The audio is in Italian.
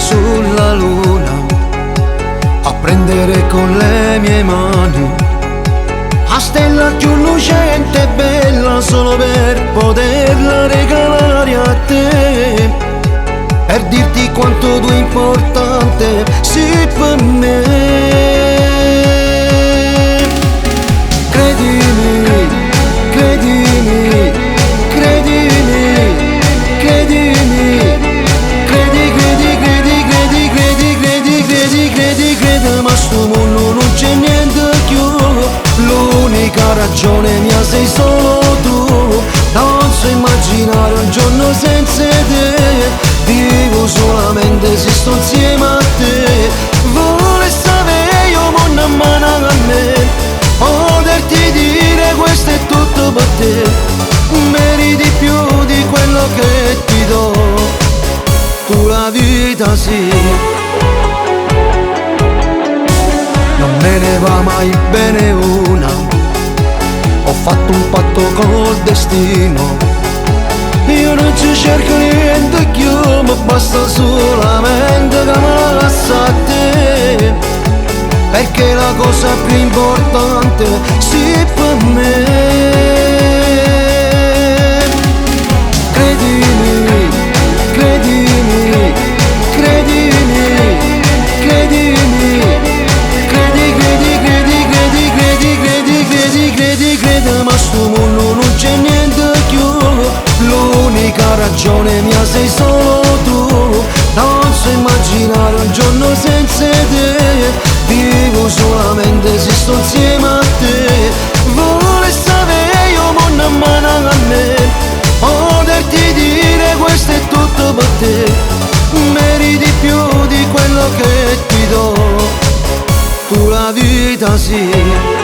sulla luna a prendere con le mie mani la stella più lucente e bella solo per poterla regalare a te, per dirti quanto tu è importante sei per me. Credimi, credimi, credimi, credimi, credi, credi, credi, credi, credi, credi, credi, credi, credi, ma sto mondo non c'è niente più, l'unica ragione mia sei solo tu, non so immaginare un giorno senza te, vivo solamente se sto insieme a te, vuole sapere io monna a mano a me, poterti dire questo è tutto per te, meriti più di quello che ti do, tu la vita sì. Non me ne va mai bene una, ho fatto un patto col destino, io non ci cerco niente più, ma basta solamente che me la lascia a te, perché la cosa più importante sì per me. Credimi, credimi, credimi, credimi, credi, credi, credi, credi, credi, credi, credi, credi, credi, ma sto mondo non c'è niente più, l'unica ragione mia sei solo tu, non so immaginare un giorno senza te, vivo solamente se sto insieme a te, vuole sapere io monna a mano a me, poterti dire questo è tutto per te, meriti più di quello che ti do, tu la vita sì.